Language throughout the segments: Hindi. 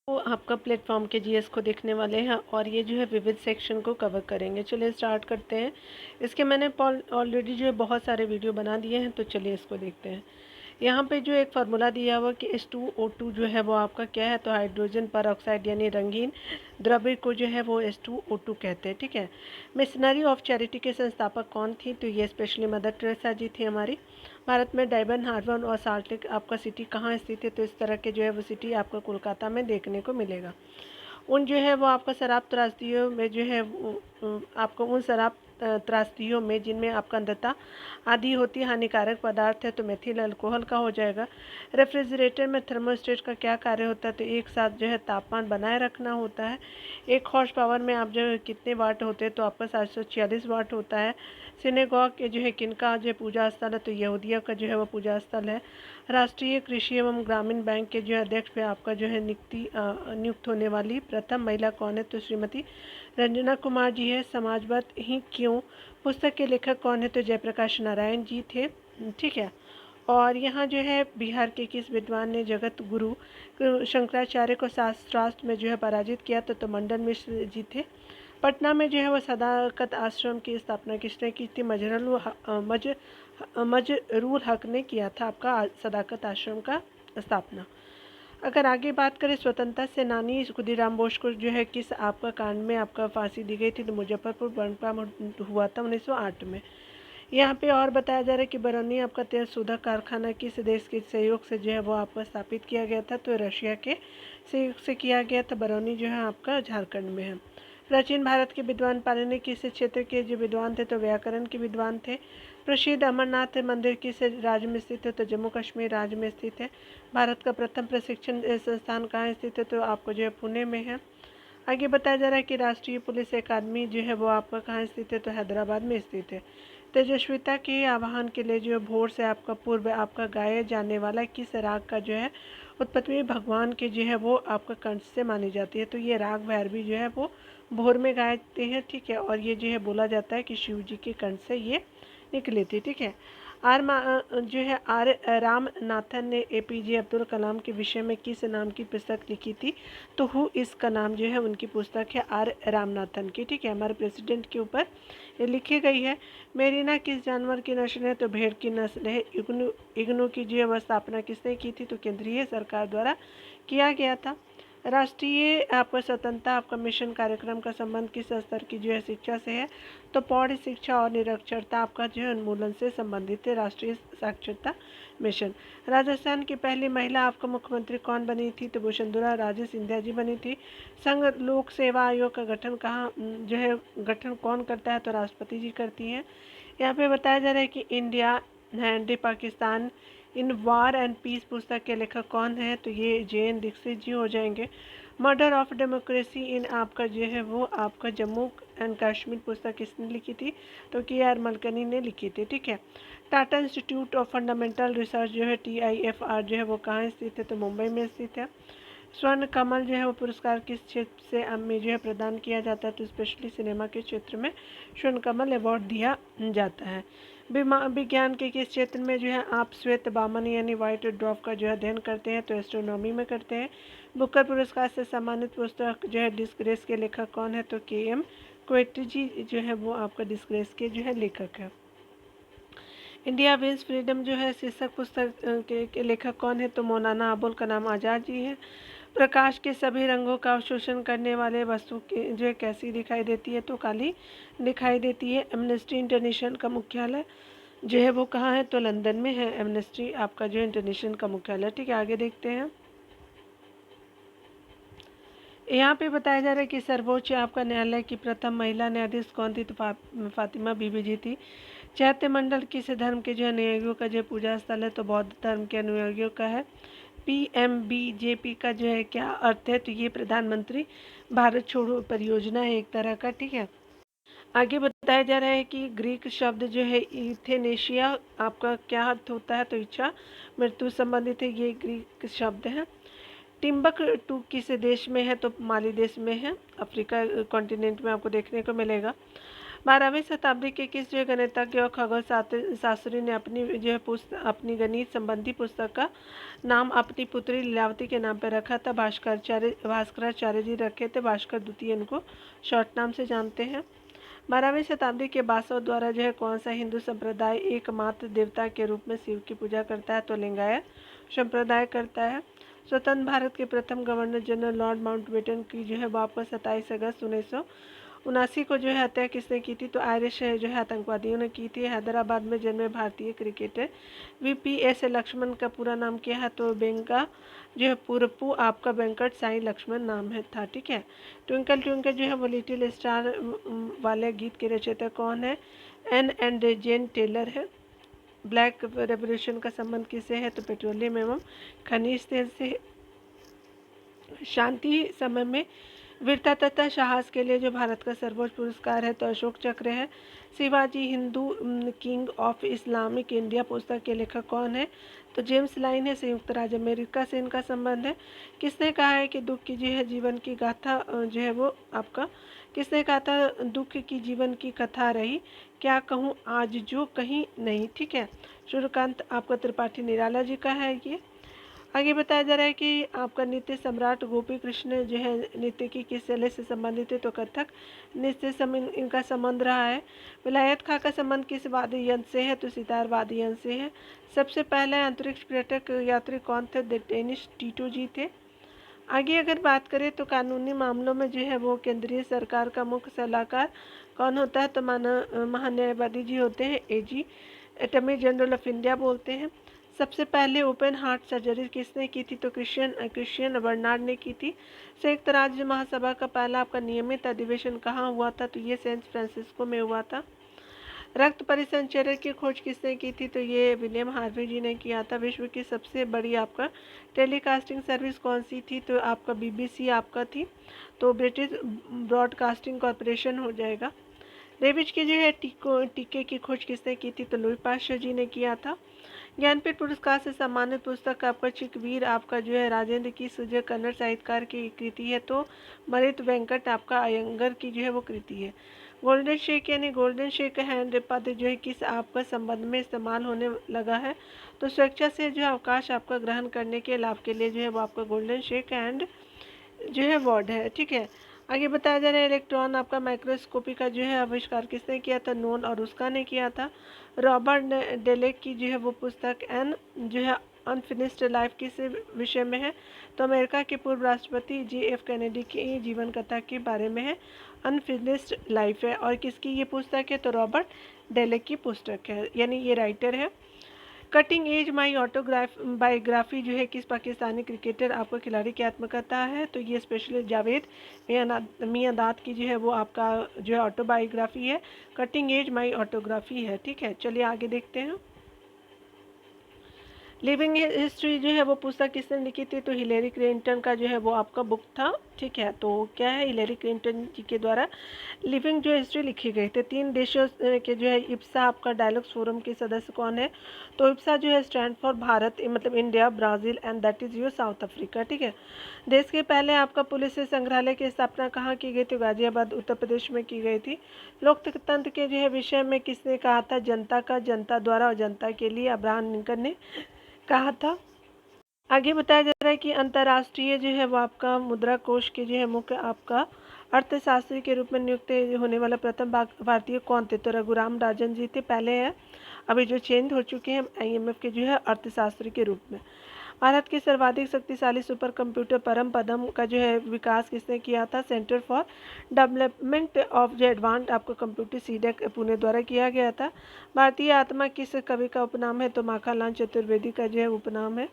तो आपका प्लेटफॉर्म के जीएस को देखने वाले हैं और ये जो है विविध सेक्शन को कवर करेंगे। चलिए स्टार्ट करते हैं। इसके मैंने ऑलरेडी जो है बहुत सारे वीडियो बना दिए हैं, तो चलिए इसको देखते हैं। यहाँ पे जो एक फार्मूला दिया हुआ कि H2O2 जो है वो आपका क्या है, तो हाइड्रोजन पर ऑक्साइड यानी रंगीन द्रव्य को जो है वो H2O2 कहते हैं। ठीक है। मिशनरी ऑफ चैरिटी के संस्थापक कौन थी, तो ये स्पेशली मदर टेरेसा जी थी हमारी। भारत में डायमंड हार्बर और साल्ट लेक आपका सिटी कहाँ स्थित है, तो इस तरह के जो है वो सिटी आपको कोलकाता में देखने को मिलेगा। उन जो है वो आपका शराब त्रासदियों में जो है आपको उन शराब त्रासदियों में जिनमें आपका अंधता आदि होती हानिकारक पदार्थ है, तो मेथिल अल्कोहल का हो जाएगा। रेफ्रिजरेटर में थर्मोस्टेट का क्या कार्य होता है, तो एक साथ जो है तापमान बनाए रखना होता है। 1 हॉर्स पावर में आप जो है कितने वाट होते हैं, तो आपका 746 वाट होता है। सिनेगॉग के जो है किनका जो है पूजा स्थल है, तो यहूदियों का जो है वो पूजा स्थल है। राष्ट्रीय कृषि एवं ग्रामीण बैंक के जो है अध्यक्ष पे आपका जो है नियुक्त होने वाली प्रथम महिला कौन है, तो श्रीमती रंजना कुमार जी है। समाजवाद ही क्यों पुस्तक के लेखक कौन है, तो जयप्रकाश नारायण जी थे। ठीक है। और यहाँ जो है बिहार के किस विद्वान ने जगत गुरु शंकराचार्य को शास्त्रार्थ में जो है पराजित किया, तो मंडन मिश्र जी थे। पटना में जो है वो सदाकत आश्रम की स्थापना किसने की थी, मजरूल हक ने किया था आपका सदाकत आश्रम का स्थापना। अगर आगे बात करें स्वतंत्रता सेनानी खुदीराम बोस को जो है किस आपका कांड में आपका फांसी दी गई थी, तो मुजफ्फरपुर बंदूकराम हुआ था 1908 में। यहाँ पे और बताया जा रहा है कि बरौनी आपका तेल शोधक कारखाना किस देश के सहयोग से जो है वो आपका स्थापित किया गया था, तो रशिया के सहयोग से किया गया था। बरौनी जो है आपका झारखंड में है। प्राचीन भारत के विद्वान पाणिनि किस क्षेत्र के जो विद्वान थे, तो व्याकरण के विद्वान थे। प्रसिद्ध अमरनाथ मंदिर किस राज्य में स्थित है, तो जम्मू कश्मीर राज्य में स्थित है। भारत का प्रथम प्रशिक्षण संस्थान कहाँ स्थित है, तो आपको जो है पुणे में है। आगे बताया जा रहा है कि राष्ट्रीय पुलिस अकादमी जो है वो आपका कहाँ स्थित है, तो हैदराबाद में स्थित है। तेजस्विता के आह्वान के लिए जो भोर से आपका पूर्व आपका गाया जाने वाला किस राग का जो है उत्पत्ति भगवान के जो है वो आपका कंठ से मानी जाती है, तो ये राग भैरवी जो है वो भोर में गाते हैं। ठीक है। और ये जो है बोला जाता है कि शिव जी के कंठ से ये निकले थे। ठीक है। जो है आर रामनाथन ने एपीजे अब्दुल कलाम के विषय में किस नाम की पुस्तक लिखी थी, तो हु इसका नाम जो है उनकी पुस्तक है आर रामनाथन की। ठीक है। हमारे प्रेसिडेंट के ऊपर ये लिखी गई है। मेरिना किस जानवर की नस्ल है, तो भेड़ की नस्ल है। इग्नू की जो है स्थापना किसने की थी, तो केंद्रीय सरकार द्वारा किया गया था। राष्ट्रीय आपका स्वतंत्रता आपका मिशन कार्यक्रम का संबंध किस स्तर की जो है शिक्षा से है, तो प्रौढ़ शिक्षा और निरक्षरता आपका जो है उन्मूलन से संबंधित है। राष्ट्रीय साक्षरता मिशन। राजस्थान की पहली महिला आपका मुख्यमंत्री कौन बनी थी, तो वसुंधरा राजे सिंधिया जी बनी थी। संघ लोक सेवा आयोग का गठन कहाँ जो है गठन कौन करता है, तो राष्ट्रपति जी करती हैं। यहाँ पे बताया जा रहा है कि India and Pakistan in war and peace पुस्तक के लेखक कौन है, तो ये जे.एन. दीक्षित जी हो जाएंगे। मर्डर ऑफ डेमोक्रेसी इन आपका जो है वो आपका जम्मू एंड कश्मीर पुस्तक किसने लिखी थी, तो के.आर. मलकनी ने लिखी थी। ठीक है। Tata institute of fundamental research जो है TIFR जो है वो कहाँ स्थित है, तो मुंबई में स्थित है। स्वर्ण कमल जो है वो पुरस्कार किस क्षेत्र से में जो है प्रदान किया जाता है, तो स्पेशली सिनेमा के क्षेत्र में स्वर्ण कमल अवार्ड दिया जाता है। विज्ञान के किस क्षेत्र में जो है आप श्वेत बामन यानी व्हाइट ड्वार्फ का जो है अध्ययन करते हैं, तो एस्ट्रोनॉमी में करते हैं। बुकर पुरस्कार से सम्मानित पुस्तक जो है डिस्ग्रेस के लेखक कौन है, तो KM क्वेट्री जो है वो आपका डिस्ग्रेस के जो है लेखक है। इंडिया विंस फ्रीडम जो है शीर्षक पुस्तक के लेखक कौन है, तो मौलाना अबुल कलाम आज़ाद जी हैं। प्रकाश के सभी रंगों का अवशोषण करने वाले वस्तु के जो है कैसी दिखाई देती है, तो काली दिखाई देती है। एमनेस्टी इंटरनेशनल का मुख्यालय जो है वो कहाँ है, तो लंदन में है एमनेस्टी आपका जो इंटरनेशनल का मुख्यालय। ठीक है। आगे देखते हैं। यहाँ पे बताया जा रहा है कि सर्वोच्च आपका न्यायालय की प्रथम महिला न्यायाधीश कौन थी, तो फातिमा बीबी जी थी। चैत्य मंडल किस धर्म के जो अनुयायियों का जो पूजा स्थल है, तो बौद्ध धर्म के अनुयायियों का है। PMBJP का जो है क्या अर्थ है, तो ये प्रधानमंत्री भारत छोड़ो परियोजना है एक तरह का। ठीक है। आगे बताया जा रहा है कि ग्रीक शब्द जो है इथेनेशिया आपका क्या अर्थ होता है, तो इच्छा मृत्यु संबंधित है, ये ग्रीक शब्द है। टिम्बक टू किस देश में है, तो माली देश में है, अफ्रीका कॉन्टिनेंट में आपको देखने को मिलेगा। 12वीं शताब्दी के किस जो है गणितज्ञ और खगोल शास्त्री ने अपनी जो है अपनी गणित संबंधी पुस्तक का नाम अपनी पुत्री लीलावती के नाम पर रखा था? भास्कराचार्य जी रखे थे, भास्कर द्वितीय इनको शॉर्ट नाम से जानते हैं। 12वीं शताब्दी के बासव द्वारा जो है कौन सा हिंदू संप्रदाय एकमात्र देवता के रूप में शिव की पूजा करता है? तो लिंगायत संप्रदाय करता है। स्वतंत्र भारत के प्रथम गवर्नर जनरल लॉर्ड माउंटबेटन की जो है वापस 27 अगस्त 1979 को जो है हत्या किसने की थी? तो आयरिश जो है आतंकवादियों ने की थी। हैदराबाद में जन्मे भारतीय क्रिकेटर VPS लक्ष्मण का पूरा नाम क्या है? तो बेंका जो है पुरपू आपका वेंकट साई लक्ष्मण नाम है था। ठीक है। ट्विंकल ट्विंकल जो है वो लिटिल स्टार वाले गीत के रचयिता कौन है? एंड जेन टेलर है। ब्लैक रेवोल्यूशन का संबंध किससे है? तो पेट्रोलियम एवं खनिज तेल से। शांति समय में वीरता तथा साहस के लिए जो भारत का सर्वोच्च पुरस्कार है तो अशोक चक्र है। Shivaji Hindu king of Islamic India पुस्तक के लेखक कौन है? तो जेम्स लाइन है। संयुक्त राज्य अमेरिका से इनका संबंध है। किसने कहा है कि दुख की जो है जीवन की गाथा जो है वो आपका किसने कहा था? दुख की जीवन की कथा रही, क्या कहूँ आज जो कहीं नहीं। ठीक है। सूर्यकांत आपका त्रिपाठी निराला जी का है ये। आगे बताया जा रहा है कि आपका नृत्य सम्राट गोपी कृष्ण जो है नृत्य की किस शैली से संबंधित है? तो कथक नृत्य से इनका संबंध रहा है। विलायत खां का संबंध किस वाद्य यंत्र से है? तो सितार वाद्य यंत्र से है। सबसे पहले अंतरिक्ष पर्यटक यात्री कौन थे? डेनिस टीटो जी थे। आगे अगर बात करें तो कानूनी मामलों में जो है वो केंद्रीय सरकार का मुख्य सलाहकार कौन होता है? तो महान्यायवादी जी होते हैं, AG attorney general of India बोलते हैं। सबसे पहले ओपन हार्ट सर्जरी किसने की थी? तो क्रिश्चियन बर्नार्ड ने की थी। संयुक्त राज्य महासभा का पहला आपका नियमित अधिवेशन कहाँ हुआ था? तो ये सैन फ्रांसिस्को में हुआ था। रक्त परिसंचरण की खोज किसने की थी? तो ये विलियम हार्वे जी ने किया था। विश्व की सबसे बड़ी आपका टेलीकास्टिंग सर्विस कौन सी थी? तो आपका BBC आपका थी, तो ब्रिटिश ब्रॉडकास्टिंग कॉरपोरेशन हो जाएगा। रेबिज के जो है टीके की खोज किसने की थी? तो लुई पाश्चर जी ने किया था। ज्ञानपीठ पुरस्कार से सम्मानित पुस्तक आपका चिकवीर आपका जो है राजेंद्र की सुजय कन्नड़ साहित्यकार की कृति है, तो मरित वेंकट आपका अयंगर की जो है वो कृति है। गोल्डन शेक यानी गोल्डन शेक हैंड पद जो है किस आपका संबंध में इस्तेमाल होने लगा है? तो स्वेच्छा से जो अवकाश आपका ग्रहण करने के लाभ के लिए जो है वो आपका गोल्डन शेक हैंड जो है वर्ड है। ठीक है। आगे बताया जा रहा है इलेक्ट्रॉन आपका माइक्रोस्कोपी का जो है आविष्कार किसने किया था? नोन और उसका ने किया था। रॉबर्ट डेलेक की जो है वो पुस्तक एन जो है अनफिनिश्ड लाइफ किस विषय में है? तो अमेरिका के पूर्व राष्ट्रपति JF कैनेडी की जीवन कथा के बारे में है। अनफिनिश्ड लाइफ है। और किसकी ये पुस्तक है? तो रॉबर्ट डेलेक की पुस्तक है, यानी ये राइटर है। Cutting edge my autograph biography जो है किस पाकिस्तानी क्रिकेटर आपका खिलाड़ी की आत्मकथा है? तो ये स्पेशली जावेद मियांदाद की जो है वो आपका जो है ऑटोबायोग्राफी है। कटिंग एज माई ऑटोग्राफी है। ठीक है। चलिए आगे देखते हैं। लिविंग हिस्ट्री जो है वो पुस्तक किसने लिखी थी? तो हिलेरी क्लिंटन का जो है वो आपका बुक था। ठीक है। तो क्या है? हिलेरी क्लिंटन जी के द्वारा लिविंग जो हिस्ट्री लिखी गई थी। 3 देशों के जो है इप्सा आपका डायलॉग्स फोरम के सदस्य कौन है? तो इप्सा जो है स्टैंड फॉर भारत मतलब India, Brazil and that is your south Africa. ठीक है। देश के पहले आपका पुलिस संग्रहालय की स्थापना कहाँ की गई थी? गाजियाबाद उत्तर प्रदेश में की गई थी। लोकतंत्र के जो है विषय में किसने कहा था? जनता का, जनता द्वारा और जनता के लिए अब्राहम लिंकन ने कहा था। आगे बताया जा रहा है कि अंतर्राष्ट्रीय जो है वो आपका मुद्रा कोष के जो है मुख्य आपका अर्थशास्त्री के रूप में नियुक्त होने वाला प्रथम भारतीय कौन थे? तो रघुराम राजन जी थे, पहले है, अभी जो चेंज हो चुके हैं IMF के जो है अर्थशास्त्री के रूप में। भारत के सर्वाधिक शक्तिशाली सुपर कंप्यूटर परम पदम का जो है विकास किसने किया था? Centre for development of the advanced आपका कंप्यूटर सीडेक पुणे द्वारा किया गया था। भारतीय आत्मा किस कवि का उपनाम है? तो माखनलाल चतुर्वेदी का जो है उपनाम है।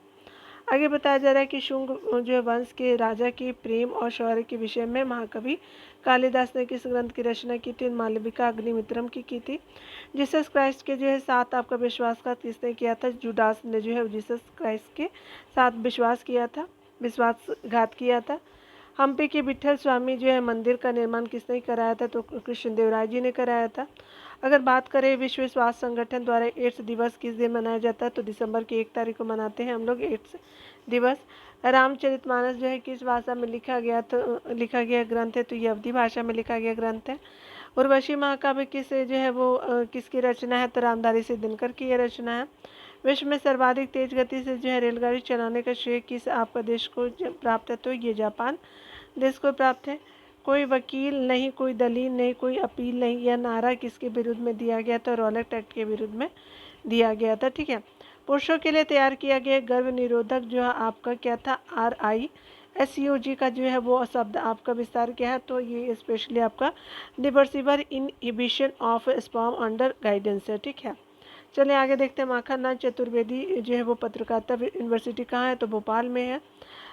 आगे बताया जा रहा है कि शुंग जो है वंश के राजा के प्रेम और शौर्य के विषय में महाकवि कालिदास ने किस ग्रंथ की रचना की थी? मालविका अग्निमित्रम की थी। जीसस क्राइस्ट के जो है साथ आपका विश्वासघात किसने किया था? जुडास ने जो है जीसस क्राइस्ट के साथ विश्वासघात किया था। हम्पी के विठल स्वामी जो है मंदिर का निर्माण किसने कराया था? तो कृष्णदेव राय जी ने कराया था। अगर बात करें विश्व स्वास्थ्य संगठन द्वारा एड्स दिवस किस दिन मनाया जाता है? तो दिसंबर की 1 तारीख को मनाते हैं हम लोग एड्स दिवस। रामचरितमानस जो है किस भाषा में लिखा गया ग्रंथ है? तो ये अवधी भाषा में लिखा गया ग्रंथ है। उर्वशी महाकाव्य किस जो है वो किसकी रचना है? तो रामधारी सिंह दिनकर की ये रचना है। विश्व में सर्वाधिक तेज गति से जो है रेलगाड़ी चलाने का श्रेय किस आपका देश को प्राप्त है? तो ये जापान देश को प्राप्त है। कोई वकील नहीं, कोई दलील नहीं, कोई अपील नहीं, यह नारा किसके विरुद्ध में दिया गया था? रॉलेट एक्ट के विरुद्ध में दिया गया था। ठीक है। पुरुषों के लिए तैयार किया गया गर्भ निरोधक जो है आपका क्या था? RISUG का जो है वो शब्द आपका विस्तार क्या है? तो ये स्पेशली आपका reversible inhibition of sperm under guidance है। ठीक है। चलिए आगे देखते हैं। माखनलाल चतुर्वेदी जो है वो पत्रकारिता यूनिवर्सिटी कहाँ है? तो भोपाल में है।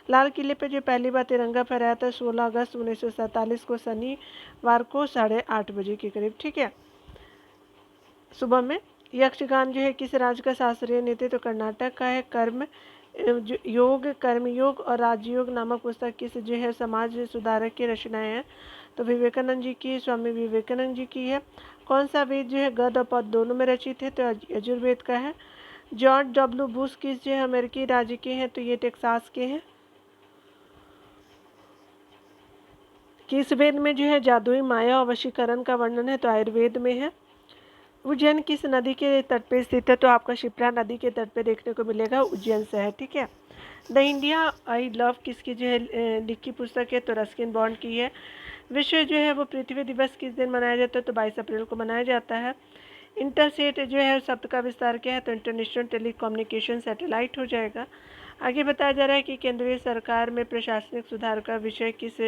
लाल किले पर जो पहली बार तिरंगा फहराया था 16 अगस्त 1947 को शनिवार को 8:30 बजे के करीब। ठीक है, सुबह में। यक्षगान जो है किस राज्य का शास्त्रीय नृत्य? तो कर्नाटक का है। कर्मयोग और राजयोग नामक पुस्तक किस जो है समाज सुधारक की रचनाएं हैं? तो विवेकानंद जी की, स्वामी विवेकानंद जी की है। कौन सा वेद जो है गद और पद दोनों में रचित है? तो यजुर्वेद का है। जॉर्ज डब्ल्यू बुश किस जो है अमेरिकी राज्य के हैं? तो ये टेक्सास के हैं। किस वेद में जो है जादुई माया और वशीकरण का वर्णन है? तो आयुर्वेद में है। उज्जैन किस नदी के तट पे स्थित है? तो आपका शिप्रा नदी के तट पे देखने को मिलेगा, उज्जैन शहर। ठीक है। द इंडिया आई लव किसकी जो है लिखी पुस्तक है? तो रस्किन बॉन्ड की है। विश्व जो है वो पृथ्वी दिवस किस दिन मनाया जाता है? तो 22 अप्रैल को मनाया जाता है। इंटरसेट जो है शब्द का विस्तार क्या है? तो इंटरनेशनल टेलीकम्युनिकेशन सैटेलाइट हो जाएगा। आगे बताया जा रहा है कि केंद्रीय सरकार में प्रशासनिक सुधार का विषय किस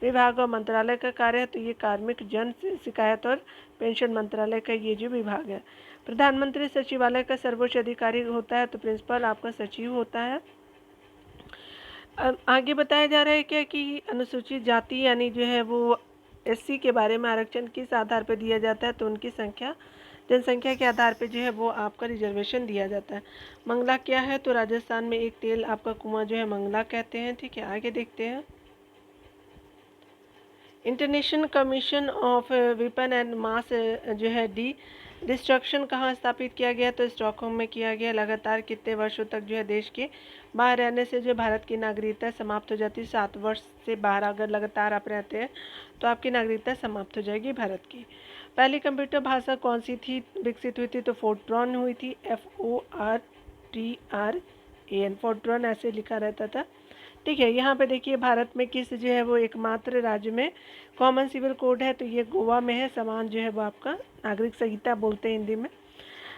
विभाग और मंत्रालय का कार्य है? तो ये कार्मिक जन शिकायत और पेंशन मंत्रालय का ये जो विभाग है। प्रधानमंत्री सचिवालय का सर्वोच्च अधिकारी होता है? तो प्रिंसिपल आपका सचिव होता है। आगे बताया जा रहा है क्या कि अनुसूचित जाति यानी जो है वो SC के बारे में आरक्षण किस आधार पर दिया जाता है? तो उनकी जनसंख्या के आधार पे जो है वो आपका रिजर्वेशन दिया जाता है। मंगला क्या है? तो राजस्थान में एक तेल आपका कुआं जो है मंगला कहते हैं। ठीक है, आगे देखते हैं। International commission of weapon and mass जो है डिस्ट्रक्शन कहाँ स्थापित किया गया? तो स्टॉकहोम में किया गया। लगातार कितने वर्षों तक जो है देश के बाहर रहने से जो भारत की नागरिकता समाप्त हो जाती है? 7 वर्ष से बाहर अगर लगातार आप रहते हैं तो आपकी नागरिकता समाप्त हो जाएगी भारत की। पहली कंप्यूटर भाषा कौन सी थी विकसित हुई थी? तो फोर्ट्रॉन हुई थी, FORTRAN, फोर्ट्रॉन ऐसे लिखा रहता था। ठीक है, यहाँ पे देखिए भारत में किस जो है वो एकमात्र राज्य में कॉमन सिविल कोड है? तो ये गोवा में है। समान जो है वो आपका नागरिक संहिता बोलते हैं हिंदी में।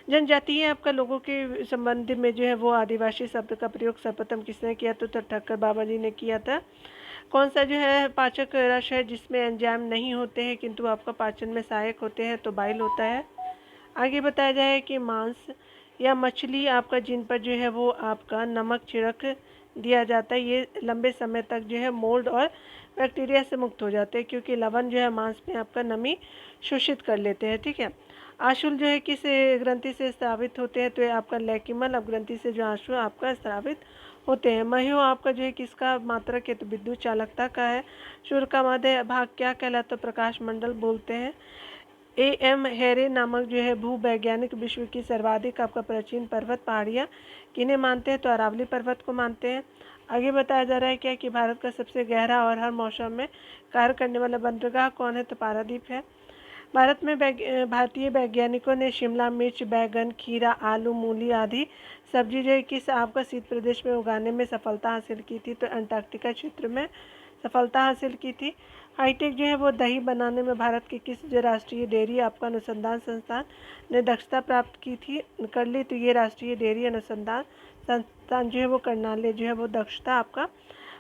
जनजातीय आपका लोगों के संबंध में जो है वो आदिवासी शब्द का प्रयोग सर्वप्रथम किसने किया? तो ठक्कर बाबा जी ने किया था। कौन सा जो है पाचक रस है जिसमें एंजाइम नहीं होते हैं किंतु आपका पाचन में सहायक होते हैं? तो बाइल होता है। आगे बताया जाए कि मांस या मछली आपका जिन पर जो है वो आपका नमक छिड़क दिया जाता है ये लंबे समय तक जो है मोल्ड और बैक्टीरिया से मुक्त हो जाते हैं क्योंकि लवण जो है मांस में आपका नमी शोषित कर लेते हैं। ठीक है। आंसू जो है किस ग्रंथि से स्रावित होते हैं? तो ये आपका लेकिमल अब ग्रंथि से जो आंसू आपका स्रावित होते हैं। मयो आपका जो है किसका मात्रक है? तो विद्युत चालकता का है। सूर्य का मध्य भाग क्या कहलाता? तो प्रकाश मंडल बोलते हैं। AM हेरे नामक जो है भूवैज्ञानिक विश्व की सर्वाधिक आपका प्राचीन पर्वत पहाड़ियाँ किन्हें मानते हैं? तो अरावली पर्वत को मानते हैं। आगे बताया जा रहा है क्या कि भारत का सबसे गहरा और हर मौसम में कार्य करने वाला बंदरगाह कौन है? तो पारादीप है। भारत में भारतीय वैज्ञानिकों ने शिमला मिर्च, बैगन, खीरा, आलू, मूली आदि सब्जी जो है किस आपका शीत प्रदेश में उगाने में सफलता हासिल की थी? तो अंटार्कटिका क्षेत्र में सफलता हासिल की थी। हाईटेक जो है वो दही बनाने में भारत के किस जो राष्ट्रीय डेयरी आपका अनुसंधान संस्थान ने दक्षता प्राप्त की थी कर ली? तो ये राष्ट्रीय डेयरी अनुसंधान संस्थान जो है वो करनाल जो है वो दक्षता आपका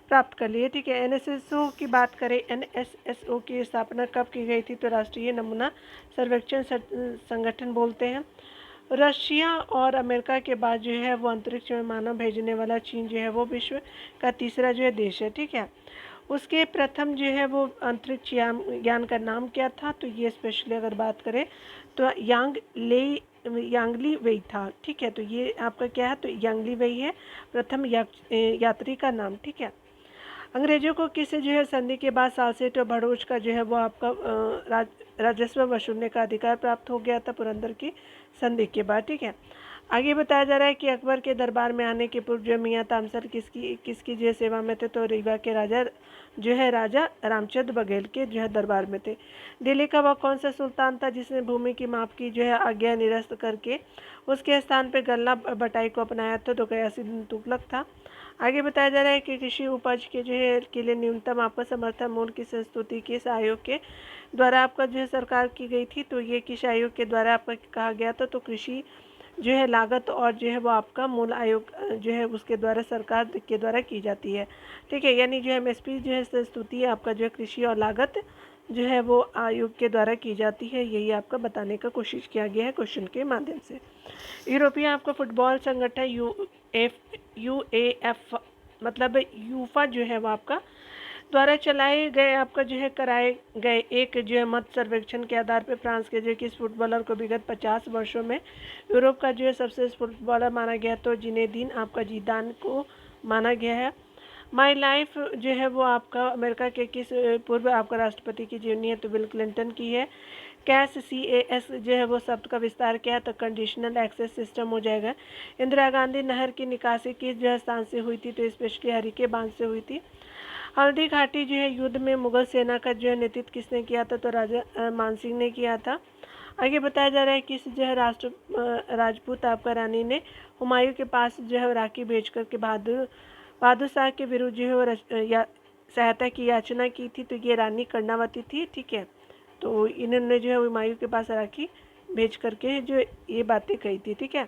प्राप्त कर लिए। ठीक है। NSSO की बात करें, NSSO की स्थापना कब की गई थी? तो राष्ट्रीय नमूना सर्वेक्षण संगठन बोलते हैं। रशिया और अमेरिका के बाद जो है वो अंतरिक्ष में मानव भेजने वाला चीन जो है वो विश्व का तीसरा जो है देश है। ठीक है। उसके प्रथम जो है वो अंतरिक्ष यान का नाम क्या था? तो ये स्पेशली अगर बात करें तो यांगली वेई था। ठीक है। तो ये आपका क्या है? तो यांगली वेई है प्रथम यात्री का नाम। ठीक है। अंग्रेजों को किस जो है संधि के बाद सालसेट और भड़ोच का जो है वो आपका राजस्व वसूलने का अधिकार प्राप्त हो गया था पुरंदर की संधि के बाद। ठीक है। आगे बताया जा रहा है कि अकबर के दरबार में आने के पूर्व जो मियाँ तामसर किसकी जो सेवा में थे, तो रीवा के राजा रामचंद्र बघेल के जो है दरबार में थे। दिल्ली का वह कौन सा सुल्तान था जिसने भूमि की माप की जो है आज्ञा निरस्त करके उसके स्थान पर गल्ला बटाई को अपनाया था, तो गयासीन तुगलक था। आगे बताया जा रहा है कि कृषि उपज के जो है के लिए न्यूनतम आपका समर्थन मूल्य की संस्तुति किस आयोग के द्वारा आपका जो है सरकार की गई थी, तो ये किस आयोग के द्वारा आपका कहा गया था, तो कृषि जो है लागत और जो है वो आपका मूल आयोग जो है उसके द्वारा सरकार के द्वारा की जाती है। ठीक है, यानी जो एमएसपी जो है संस्तुति आपका जो है कृषि और लागत जो है वो आयोग के द्वारा की जाती है। यही आपका बताने का कोशिश किया गया है क्वेश्चन के माध्यम से। यूरोपीय आपका फुटबॉल संगठन यूएएफ मतलब यूफा जो है वो आपका द्वारा चलाए गए आपका जो है कराए गए एक जो है मत सर्वेक्षण के आधार पर फ्रांस के जो किस फुटबॉलर को विगत 50 वर्षों में यूरोप का जो है सबसे फुटबॉलर माना गया, तो जिनेदिन आपका जीदान को माना गया है। माई लाइफ जो है वो आपका अमेरिका के किस पूर्व आपका राष्ट्रपति की जीवनी है, तो बिल क्लिंटन की है। CAS जो है वो शब्द का विस्तार क्या है, तो कंडीशनल एक्सेस सिस्टम हो जाएगा। इंदिरा गांधी नहर की निकासी किस जो है स्थान से हुई थी, तो स्पेशली हरिके बांध से हुई थी। हल्दी घाटी जो है युद्ध में मुगल सेना का जो है नेतृत्व किसने किया था, तो राजा मानसिंह ने किया था। आगे बताया जा रहा है किस जो है राजपूत आपका रानी ने हुमायूं के पास जो है राखी भेज कर के बहादुर शाह के विरुद्ध जो है वो सहायता की याचना की थी, तो ये रानी कर्णावती थी। ठीक है, तो इन्होंने जो है हुमायूं के पास राखी भेज करके जो ये बातें कही थी। ठीक है,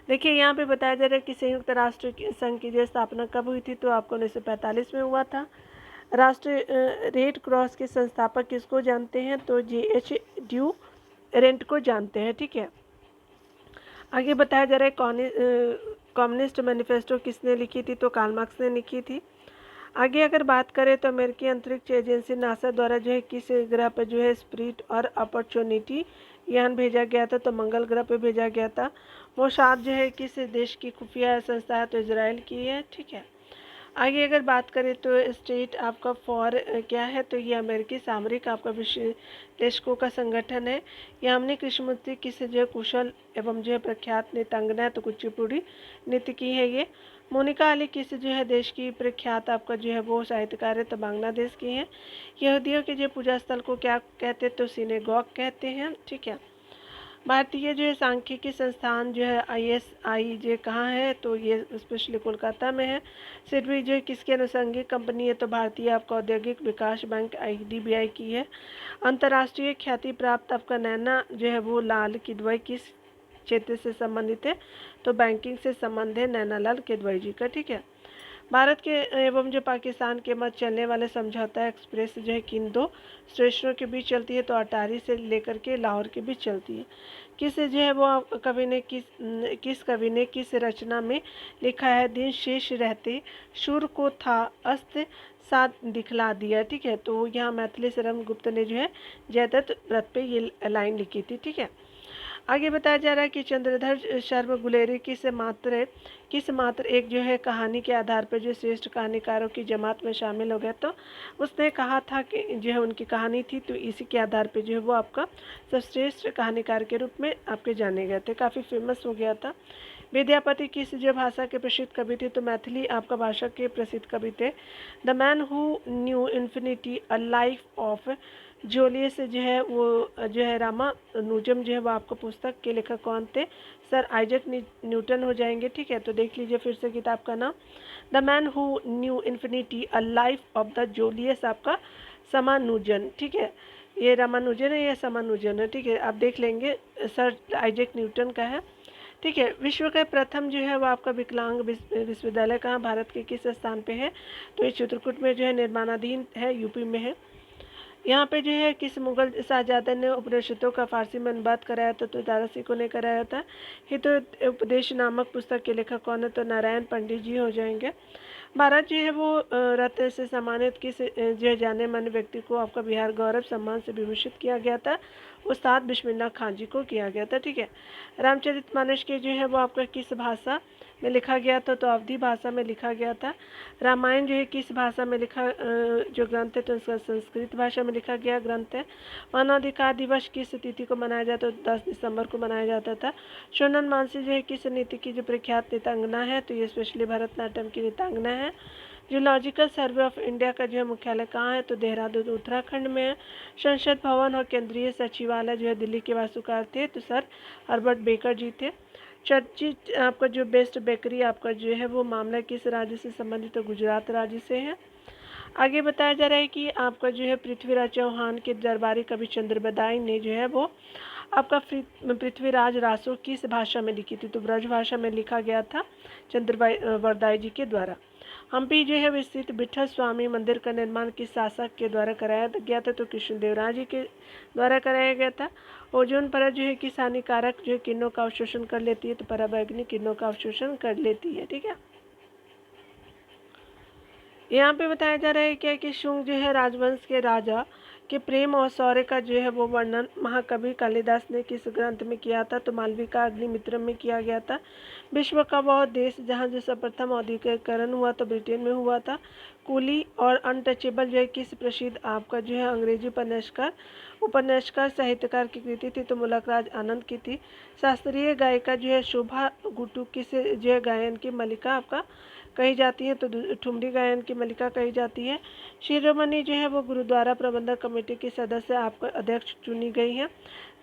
देखिए यहाँ पे बताया जा रहा है कि संयुक्त राष्ट्र संघ की जो स्थापना कब हुई थी, तो आपको 1945 में हुआ था। राष्ट्रीय रेड क्रॉस के संस्थापक किसको जानते हैं, तो JH ड्यूरेंट को जानते हैं। ठीक है, आगे बताया जा रहा है कम्युनिस्ट मैनिफेस्टो किसने लिखी थी, तो कार्ल मार्क्स ने लिखी थी। आगे अगर बात करें तो अमेरिकी अंतरिक्ष एजेंसी नासा द्वारा जो है किस ग्रह पर जो है स्पिरिट और अपॉर्चुनिटी यान भेजा गया था, तो मंगल ग्रह पर भेजा गया था। मोसाद जो है किस देश की खुफिया संस्था है, तो इजराइल की है। ठीक है, आगे अगर बात करें तो स्टेट आपका फॉर क्या है, तो ये अमेरिकी सामरिक आपका विश्लेषकों का संगठन है। यहाँ हमने कृष्णमूर्ति किस जो कुशल एवं जो प्रख्यात नृत्यांगना है, तो कुचिपुड़ी नृत्य की है ये। मोनिका अली किस जो है देश की प्रख्यात आपका जो है वो साहित्यकार है, तो बांग्लादेश की है। यहूदियों के जो पूजा स्थल को क्या कहते हैं, तो सिनेगॉग कहते हैं। ठीक है, भारतीय जो है सांख्यिकी संस्थान जो है ISI जो कहाँ है, तो ये स्पेशली कोलकाता में है। सिडबी जो है किसकी अनुषंगिक कंपनी है, तो भारतीय आपका औद्योगिक विकास बैंक IDBI की है। अंतर्राष्ट्रीय ख्याति प्राप्त आपका नैना जो है वो लाल किदवई किस क्षेत्र से संबंधित है, तो बैंकिंग से संबंध है नैना लाल किदवई जी का। ठीक है, भारत के एवं जो पाकिस्तान के मध्य चलने वाले समझौता एक्सप्रेस जो है किन दो स्टेशनों के बीच चलती है, तो अटारी से लेकर के लाहौर के बीच चलती है। किस जो है वो किस कवि ने किस रचना में लिखा है, दिन शेष रहते शूर को था अस्त साथ दिखला दिया। ठीक है, तो यहाँ मैथिली शरण गुप्त ने जो है जयदत्त व्रत पे ये लाइन लिखी थी। ठीक है, आगे बताया जा रहा है कि चंद्रधर शर्मा गुलेरी किस मात्र एक जो है कहानी के आधार पर जो श्रेष्ठ कहानीकारों की जमात में शामिल हो गया, तो उसने कहा था कि जो है उनकी कहानी थी, तो इसी के आधार पर जो है वो आपका सर्वश्रेष्ठ कहानीकार के रूप में आपके जाने गए थे, काफ़ी फेमस हो गया था। विद्यापति किस जो भाषा के प्रसिद्ध कवि थे, तो मैथिली आपका भाषा के प्रसिद्ध कवि थे। The man who knew infinity a life of genius जो है वो जो है रामानुजम जो है वो आपको पुस्तक के लेखक कौन थे, सर आइजैक न्यूटन हो जाएंगे। ठीक है, तो देख लीजिए फिर से किताब का नाम, the man who knew infinity a life of the genius आपका समानुजन। ठीक है, ये रामानुजन है या समानुजन है। ठीक है, आप देख लेंगे, सर आइजैक न्यूटन का है। ठीक है, विश्व का प्रथम जो है वो आपका विकलांग विश्वविद्यालय कहाँ भारत के किस स्थान पे है, तो ये चित्रकूट में जो है निर्माणाधीन है, यूपी में है। यहाँ पे जो है किस मुगल शाहजहां ने उपनिषदों का फारसी में अनुवाद कराया था, तो दारा सिकों ने कराया था। हित उपदेश नामक पुस्तक के लेखक कौन है, तो नारायण पंडित जी हो जाएंगे। भारत जो है वो रत्न से सम्मानित किस जो है जाने माने व्यक्ति को आपका बिहार गौरव सम्मान से विभूषित किया गया था, उस्ताद बिस्मिल्लाह खान जी को किया गया था। ठीक है, रामचरितमानस के जो है वो आपका किस भाषा में लिखा गया था, तो अवधी भाषा में लिखा गया था। रामायण जो है किस भाषा में लिखा जो ग्रंथ है, तो इसका संस्कृत भाषा में लिखा गया ग्रंथ है। मानवाधिकार दिवस किस तिथि को मनाया जाता है, 10 दिसंबर को मनाया जाता था। सोनम मांझी जो है किस नृत्य की जो प्रख्यात नृत्यांगना है, तो ये स्पेशली भरतनाट्यम की नृत्यांगना है। जूलॉजिकल सर्वे ऑफ इंडिया का जो है मुख्यालय कहाँ है, तो देहरादून उत्तराखंड में है। संसद भवन और केंद्रीय सचिवालय जो है दिल्ली के वास्तुकार थे, तो सर हर्बर्ट बेकर जी थे। चर्चित आपका जो बेस्ट बेकरी आपका जो है वो मामला किस राज्य से संबंधित है, तो गुजरात राज्य से है। आगे बताया जा रहा है कि आपका जो है पृथ्वीराज चौहान के दरबारी कवि चंद्रबरदाई ने जो है वो आपका पृथ्वीराज रासो किस भाषा में लिखी थी, तो ब्रज भाषा में लिखा गया था चंद्रबरदाई जी के द्वारा। हम्पी जो है विस्तृत विठल स्वामी मंदिर का निर्माण किस शासक के द्वारा कराया गया था, तो कृष्णदेवराय जी के द्वारा कराया गया था। ओजोन परत जो है किस हानिकारक जो है किरणों का अवशोषण कर लेती है, तो पराबैंगनी किरणों का अवशोषण कर लेती है। ठीक है, यहाँ पे बताया जा रहा है क्या कि शुंग जो है राजवंश के राजा के प्रेम और शौर्य का जो है वो वर्णन महाकवि कालिदास ने किस ग्रंथ में किया था, तो मालविका अग्निमित्र में किया गया था। विश्व का वह देश जहाँ जो सर्वप्रथम औद्योगिकरण हुआ तो ब्रिटेन में हुआ था। कूली और अनटचेबल जो है किस प्रसिद्ध आपका जो है अंग्रेजी उपन्यासकार साहित्यकार की कृति थी, तो मुलकराज आनंद की थी। शास्त्रीय गायिका जो है शोभा गुट्टू किस जो है गायन की मलिका आपका कही जाती है, तो ठुमरी गायन की मलिका कही जाती है। शिरोमणि जो है वो गुरुद्वारा प्रबंधक कमेटी के सदस्य आपका अध्यक्ष चुनी गई है,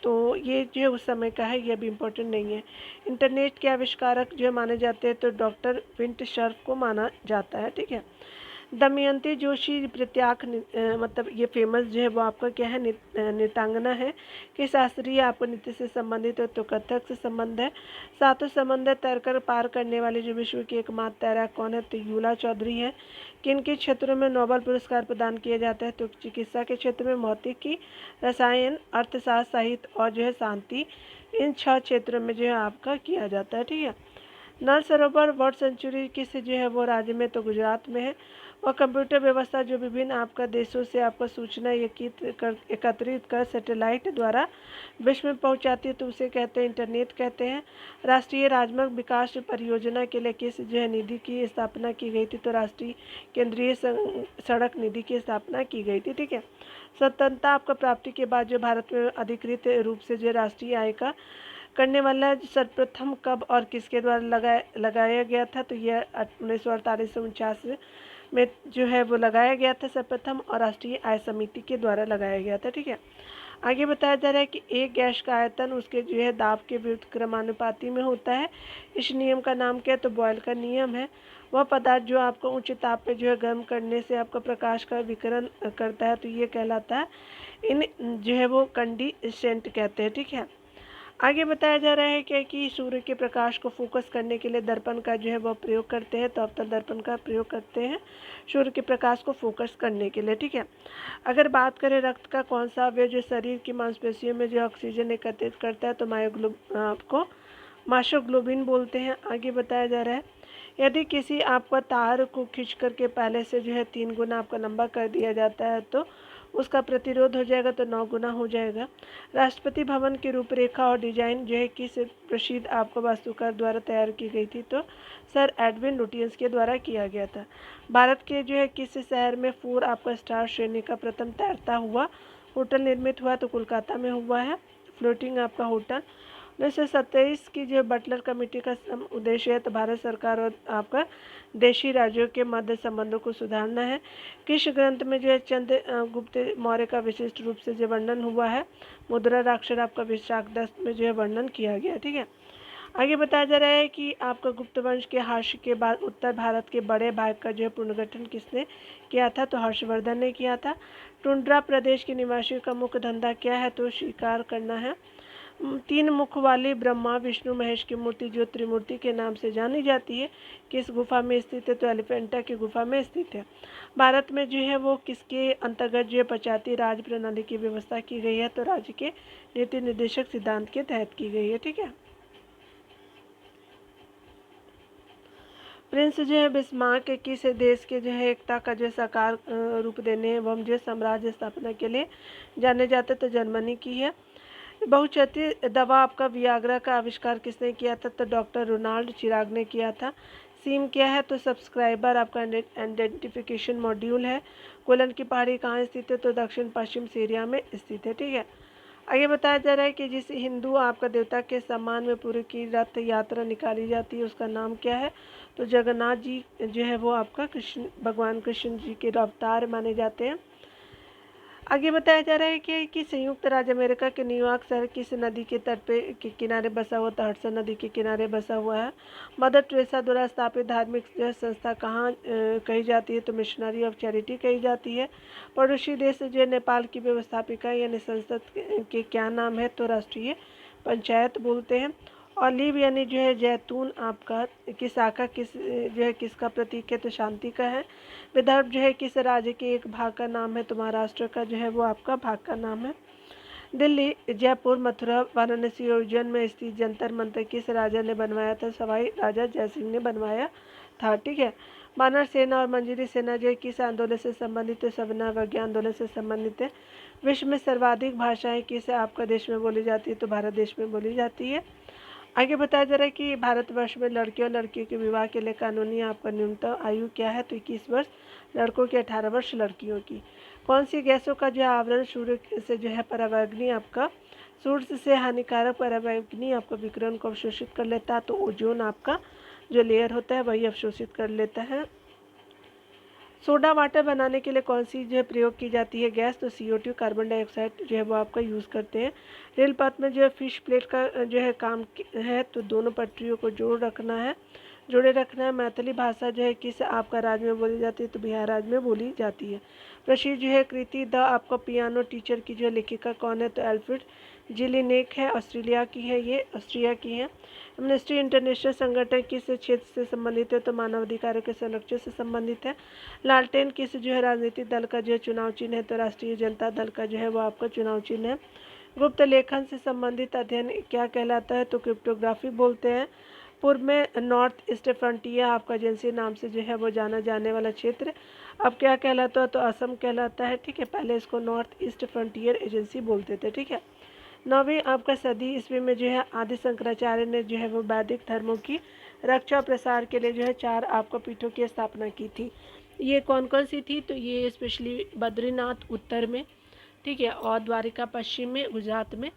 तो ये जो है उस समय का है, ये भी इम्पोर्टेंट नहीं है। इंटरनेट के आविष्कारक जो माने जाते हैं, तो डॉक्टर विंट सर्फ को माना जाता है। ठीक है, दमयंती जोशी प्रत्याक मतलब ये फेमस जो है वो आपका क्या है नृत्यांगना है कि शास्त्रीय आपको नृत्य से संबंधित है, तो कथक से संबंध है। सातों समंदर तैरकर पार करने वाले जो विश्व की एकमात्र तैराक कौन है, तो यूला चौधरी है। किन के क्षेत्रों में नोबेल पुरस्कार प्रदान किया जाता है, तो चिकित्सा के क्षेत्र में, भौतिकी, रसायन, अर्थशास्त्र, साहित्य और जो है शांति, इन 6 क्षेत्रों में जो है आपका किया जाता है। ठीक है, नल सरोवर वर्ल्ड सेंचुरी किस जो है वो राज्य में, तो गुजरात में है। और कंप्यूटर व्यवस्था जो विभिन्न आपका देशों से आपका सूचना एकत्रित कर सैटेलाइट द्वारा विश्व में पहुंचाती है, तो उसे कहते हैं इंटरनेट कहते हैं। राष्ट्रीय राजमार्ग विकास परियोजना के लिए किस जो है निधि की स्थापना की गई थी, तो राष्ट्रीय केंद्रीय सड़क निधि की स्थापना की गई थी। ठीक है, स्वतंत्रता आपका प्राप्ति के बाद जो भारत में अधिकृत रूप से जो राष्ट्रीय आय का करने वाला सर्वप्रथम कब और किसके द्वारा लगाया गया था, तो यह 1948 से 49 में जो है वो लगाया गया था सर्वप्रथम, और राष्ट्रीय आय समिति के द्वारा लगाया गया था। ठीक है, आगे बताया जा रहा है कि एक गैस का आयतन उसके जो है दाब के विरुद्ध क्रमानुपाती में होता है। इस नियम का नाम क्या है, तो बॉयल का नियम है। वह पदार्थ जो आपको उच्च ताप पे जो है गर्म करने से आपका प्रकाश का विकिरण करता है, तो ये कहलाता है इन जो है वो कंडेंसेंट कहते हैं। ठीक है, आगे बताया जा रहा है क्या कि सूर्य के प्रकाश को फोकस करने के लिए दर्पण का जो है वह प्रयोग करते हैं, तो अवतल दर्पण का प्रयोग करते हैं सूर्य के प्रकाश को फोकस करने के लिए। ठीक है, अगर बात करें रक्त का कौन सा अवयव जो शरीर की मांसपेशियों में जो ऑक्सीजन एकत्रित करता है, तो आपको मायोग्लोबिन बोलते हैं। आगे बताया जा रहा है यदि किसी आपका तार को खींच करके पहले से जो है 3 गुना आपका लंबा कर दिया जाता है, तो उसका प्रतिरोध हो जाएगा, तो 9 गुना हो जाएगा। राष्ट्रपति भवन की रूपरेखा और डिजाइन जो है किस प्रसिद्ध आपको वास्तुकार द्वारा तैयार की गई थी, तो सर एडविन लुटियंस के द्वारा किया गया था। भारत के जो है किस शहर में 4 आपका स्टार श्रेणी का प्रथम तैरता हुआ होटल निर्मित हुआ, तो कोलकाता में हुआ है फ्लोटिंग आपका होटल। 1927 की जो बटलर कमेटी का उद्देश्य है, तो भारत सरकार और आपका देशी राज्यों के मध्य संबंधों को सुधारना है। किस ग्रंथ में जो है चंद्रगुप्त मौर्य का विशिष्ट रूप से जो वर्णन हुआ है, मुद्राक्षर आपका विशाखदत्त में जो है वर्णन किया गया। ठीक है, आगे बताया जा रहा है कि आपका गुप्त वंश के ह्रास के बाद उत्तर भारत के बड़े भाग का जो है पुनर्गठन किसने किया था, तो हर्षवर्धन ने किया था। टुंड्रा प्रदेश के निवासियों का मुख्य धंधा क्या है, तो शिकार करना है। 3 मुख वाली ब्रह्मा विष्णु महेश की मूर्ति जो त्रिमूर्ति के नाम से जानी जाती है, किस गुफा में स्थित है, तो एलिफेंटा की गुफा में स्थित है। भारत में जो है वो किसके अंतर्गत जो है पंचायती राज प्रणाली की व्यवस्था की गई है, तो राज्य के नीति निर्देशक सिद्धांत के तहत की गई है। ठीक है, प्रिंस जो है बिस्मार्क किस देश के जो है एकता का जो साकार रूप देने एवं जो साम्राज्य स्थापना के लिए जाने जाते, तो जर्मनी की है। बहुचर्चित दवा आपका वियाग्रा का आविष्कार किसने किया था? तो डॉक्टर रोनाल्ड चिराग ने किया था। सीम क्या है? तो सब्सक्राइबर आपका आइडेंटिफिकेशन मॉड्यूल है। गोलन की पहाड़ी कहाँ स्थित है? तो दक्षिण पश्चिम सीरिया में स्थित है। ठीक है, आगे बताया जा रहा है कि जिस हिंदू आपका देवता के सम्मान में पूरी की रथ यात्रा निकाली जाती है उसका नाम क्या है? तो जगन्नाथ जी जो है वो आपका भगवान कृष्ण जी के अवतार माने जाते हैं। आगे बताया जा रहा है कि संयुक्त राज्य अमेरिका के न्यूयॉर्क शहर किस नदी के तट पे के किनारे बसा हुआ था? हडसन नदी के किनारे बसा हुआ है। मदर टेरेसा द्वारा स्थापित धार्मिक जो संस्था कहाँ कही जाती है? तो मिशनरी ऑफ चैरिटी कही जाती है। पड़ोसी देश जो नेपाल की व्यवस्थापिका यानी संसद के क्या नाम है? तो राष्ट्रीय पंचायत बोलते हैं। ऑलिव यानी जो है जैतून आपका की शाखा किस जो है किसका प्रतीक है? तो शांति का है। विदर्भ जो है किस राज्य के एक भाग का नाम है? तो महाराष्ट्र का जो है वो आपका भाग का नाम है। दिल्ली, जयपुर, मथुरा, वाराणसी और उज्जैन में स्थित जंतर मंतर किस राजा ने बनवाया था? सवाई राजा जयसिंह ने बनवाया था। ठीक है, बानर सेना और मंजरी सेना जो है किस आंदोलन से संबंधित है? सविनय आंदोलन से संबंधित है। विश्व में सर्वाधिक भाषाएं किस आपका देश में बोली जाती है? तो भारत देश में बोली जाती है। आगे बताया जा रहा है कि भारतवर्ष में लड़कियों और लड़कियों के विवाह के लिए कानूनी आपका न्यूनतम आयु क्या है? तो 21 वर्ष लड़कों की, 18 वर्ष लड़कियों की। कौन सी गैसों का जो आवरण सूर्य से जो है परावैंगनी आपका सूर्य से हानिकारक परावैंगनी आपका विकिरण को अवशोषित कर लेता है? तो ओजोन आपका जो लेयर होता है वही अवशोषित कर लेता है। सोडा वाटर बनाने के लिए कौन सी जो है प्रयोग की जाती है गैस? तो CO2 कार्बन डाइऑक्साइड जो है वो आपका यूज़ करते हैं। रेल पथ में जो है फिश प्लेट का जो है काम है तो दोनों पटरियों को जोड़े रखना है। मैथिली भाषा जो है किस आपका राज्य में बोली जाती है? तो बिहार राज्य में बोली जाती है। प्रसिद्ध जो है कृति द आपका पियानो टीचर की जो है लेखिका कौन है? तो एल्फ्रेड जिलिनेक है, ऑस्ट्रेलिया की है, ये ऑस्ट्रिया की है। एमनेस्टी इंटरनेशनल संगठन किस क्षेत्र से संबंधित है? तो मानवाधिकारों के संरक्षण से संबंधित है। लालटेन किस जो है राजनीतिक दल का जो है चुनाव चिन्ह है? तो राष्ट्रीय जनता दल का जो है वो आपका चुनाव चिन्ह है। गुप्त लेखन से संबंधित अध्ययन क्या कहलाता है? तो क्रिप्टोग्राफी बोलते हैं। पूर्व में नॉर्थ ईस्ट फ्रंटियर आपका एजेंसी नाम से जो है वो जाना जाने वाला क्षेत्र अब क्या कहलाता है? तो असम कहलाता है। ठीक है, पहले इसको नॉर्थ ईस्ट फ्रंटियर एजेंसी बोलते थे। ठीक है, 9वीं आपका सदी ईस्वी में जो है आदि शंकराचार्य ने जो है वो वैदिक धर्मों की रक्षा और प्रसार के लिए जो है 4 आपका पीठों की स्थापना की थी। ये कौन कौन सी थी? तो ये स्पेशली बद्रीनाथ उत्तर में, ठीक है, और द्वारिका पश्चिम में गुजरात में,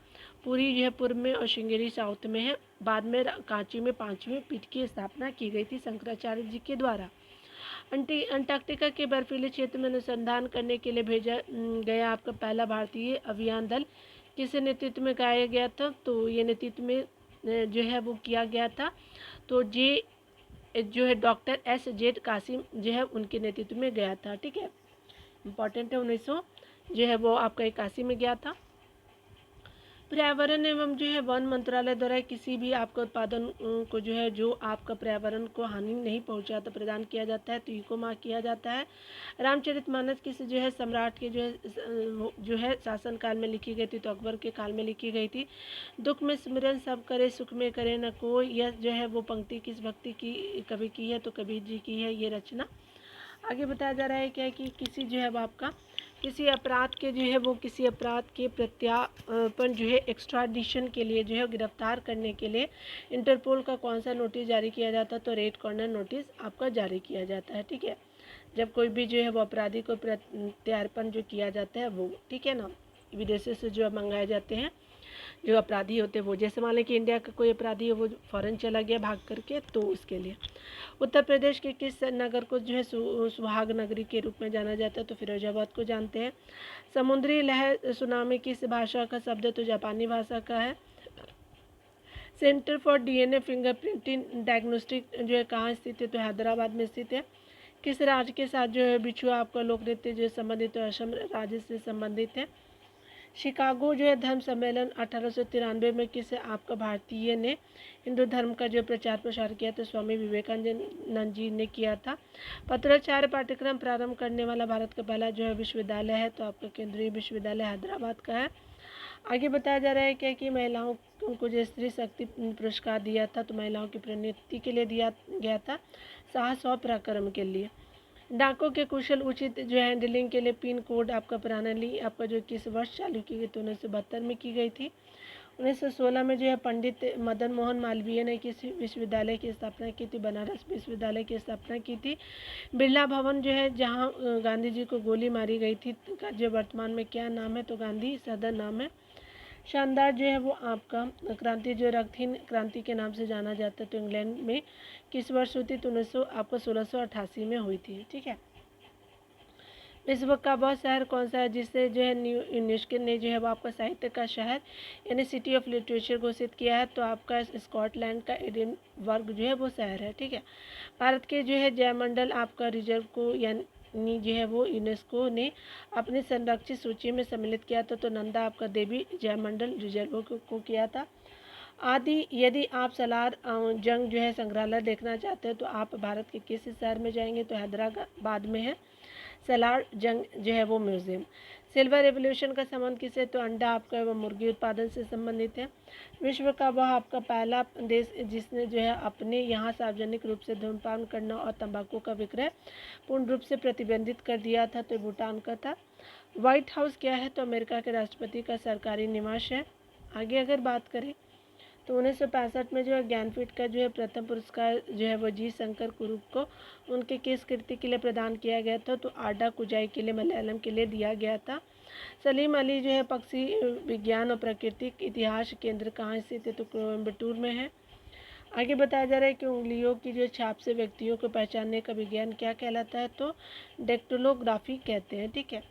पूरी जो है पूर्व में और श्रृंगेरी साउथ में है। बाद में कांची में 5वीं पीठ की स्थापना की गई थी शंकराचार्य जी के द्वारा। अंटार्कटिका के बर्फीले क्षेत्र में अनुसंधान करने के लिए भेजा गया आपका पहला भारतीय अभियान दल किस नेतृत्व में गाया गया था? तो ये नेतृत्व में जो है वो किया गया था तो जे जो है डॉक्टर S.Z. कासिम जो है उनके नेतृत्व में गया था। ठीक है, इम्पॉर्टेंट है। 1900 जो है वो आपका 81 में गया था। पर्यावरण एवं जो है वन मंत्रालय द्वारा किसी भी आपका उत्पादन को जो है जो आपका पर्यावरण को हानि नहीं पहुंचाता प्रदान किया जाता है तो इको मार्क किया जाता है। रामचरितमानस किस जो है सम्राट के जो है शासन काल में लिखी गई थी? तो अकबर के काल में लिखी गई थी। दुख में स्मरण सब करे सुख में करे न कोई, यह जो है वो पंक्ति किस भक्ति की कवि की है? तो कबीर जी की है ये रचना। आगे बताया जा रहा है क्या कि किसी जो है वो आपका किसी अपराध के जो है वो किसी अपराध के प्रत्यार्पण जो है एक्स्ट्राडिशन के लिए जो है गिरफ्तार करने के लिए इंटरपोल का कौन सा नोटिस जारी किया जाता है? तो रेड कॉर्नर नोटिस आपका जारी किया जाता है। ठीक है, जब कोई भी जो है वो अपराधी को प्रत्यार्पण जो किया जाता है वो, ठीक है ना, विदेशों से जो मंगाए जाते हैं जो अपराधी होते हैं वो, जैसे मान लें कि इंडिया का कोई अपराधी है वो फॉरेन चला गया भाग करके तो उसके लिए। उत्तर प्रदेश के किस नगर को जो है सुहाग नगरी के रूप में जाना जाता है? तो फिरोजाबाद को जानते हैं। समुद्री लहर सुनामी किस भाषा का शब्द है? तो जापानी भाषा का है। Centre for DNA fingerprinting diagnostic जो है कहाँ स्थित है? तो हैदराबाद में स्थित है। किस राज्य के साथ जो है बिछुआ आपका लोक नृत्य जो संबंधित है? असम राज्य से संबंधित है। शिकागो जो है धर्म सम्मेलन 1893 में किस आपका भारतीय ने हिंदू धर्म का जो प्रचार प्रसार किया? तो स्वामी विवेकानंद जी ने किया था। पत्राचार्य पाठ्यक्रम प्रारंभ करने वाला भारत का पहला जो है विश्वविद्यालय है? तो आपका केंद्रीय विश्वविद्यालय हैदराबाद का है। आगे बताया जा रहा है क्या कि महिलाओं को जो स्त्री शक्ति पुरस्कार दिया था तो महिलाओं की प्रोन्नति के लिए दिया गया था, साहस और पराक्रम के लिए। डाकों के कुशल उचित जो हैंडलिंग के लिए पिन कोड आपका प्रणाली आपका जो किस वर्ष चालू की गई? तो 1972 में की गई थी। 1916 में जो है पंडित मदन मोहन मालवीय ने किस विश्वविद्यालय की स्थापना की थी? बनारस विश्वविद्यालय की स्थापना की थी। बिरला भवन जो है जहाँ गांधी जी को गोली मारी गई थी का जो वर्तमान में क्या नाम है? तो गांधी सदन नाम है। शानदार जो है वो आपका क्रांति जो रंगीन क्रांति के नाम से जाना जाता है, तो इंग्लैंड में किस वर्ष हुई थी? तो 1688 में हुई थी। ठीक है। विश्व का वह शहर कौन सा है जिसे जो है यूनेस्को ने जो है वो आपका साहित्य का शहर यानी सिटी ऑफ लिटरेचर घोषित किया है? तो आपका स्कॉटलैंड का एडिनबर्ग जो है वो शहर है। ठीक है। भारत के जो है जयमंडल आपका रिजर्व को यानी जो है वो यूनेस्को ने अपनी संरक्षित सूची में सम्मिलित किया था, तो नंदा आपका देवी जयमंडल रिजर्व को किया था। आदि यदि आप सलार जंग जो है संग्रहालय देखना चाहते हैं तो आप भारत के किस शहर में जाएंगे? तो हैदराबाद में है सलार जंग जो है वो म्यूजियम। सिल्वर रेवोल्यूशन का संबंध किससे? तो अंडा आपका वो मुर्गी उत्पादन से संबंधित है। विश्व का वह आपका पहला देश जिसने जो है अपने यहाँ सार्वजनिक रूप से धूम्रपान करना और तंबाकू का विक्रय पूर्ण रूप से प्रतिबंधित कर दिया था, तो भूटान का था। व्हाइट हाउस क्या है? तो अमेरिका के राष्ट्रपति का सरकारी निवास है। आगे अगर बात करें तो 1965 में जो है ज्ञानपीठ का जो है प्रथम पुरस्कार जो है वो जी शंकर कुरुप को उनके किस कृति के लिए प्रदान किया गया था? तो आडा कुजाई के लिए, मलयालम के लिए दिया गया था। सलीम अली जो है पक्षी विज्ञान और प्राकृतिक इतिहास केंद्र कहाँ स्थित है? तो कोयम्बटूर में है। आगे बताया जा रहा है कि उंगलियों की जो छाप से व्यक्तियों को पहचानने का विज्ञान क्या कहलाता है? तो डेक्टिलोग्राफी कहते हैं। ठीक है।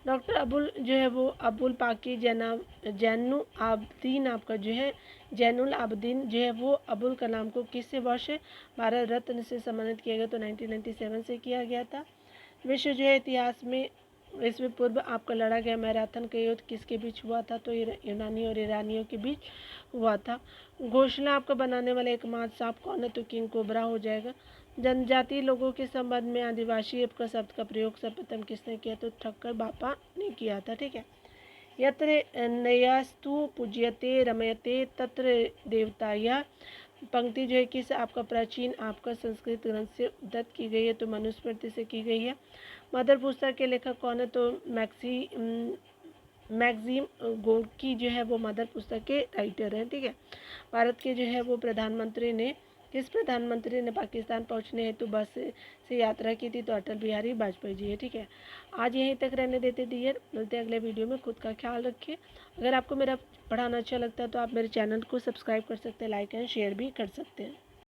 डॉक्टर अबुल जो है वो अबुल पाकी जैनुल आबदीन आपका जो है जैनुल आबदीन जो है वो अबुल कलाम को किस वर्ष भारत रत्न से सम्मानित किया गया? तो 1997 से किया गया था। विश्व जो है इतिहास में ईस्वी पूर्व आपका लड़ा गया मैराथन का युद्ध किसके बीच हुआ था? तो यूनानी और ईरानियों के बीच हुआ था। घोंसला आपका बनाने वाला एकमात्र सांप कौन है? तो किंग कोबरा हो जाएगा। जनजातीय लोगों के संबंध में आदिवासी का शब्द का प्रयोग सर्वप्रथम किसने किया? तो ठक्कर बापा ने किया था। ठीक है। यत्र नयास्तु पूज्यते रमयते तत्र देवता, यह पंक्ति जो है किस आपका प्राचीन आपका संस्कृत ग्रंथ से उद्धृत की गई है? तो मनुस्मृति से की गई है। मदर पुस्तक के लेखक कौन है? तो मैक्सिम गोर्की जो है वो मदर पुस्तक के राइटर हैं। ठीक है। भारत के जो है वो प्रधानमंत्री ने किस प्रधानमंत्री ने पाकिस्तान पहुंचने हेतु बस से यात्रा की थी? तो अटल बिहारी वाजपेयी जी है। ठीक है। आज यहीं तक रहने देते डियर, मिलते हैं अगले वीडियो में। खुद का ख्याल रखिए। अगर आपको मेरा पढ़ाना अच्छा लगता है तो आप मेरे चैनल को सब्सक्राइब कर सकते हैं, लाइक एंड शेयर भी कर सकते हैं।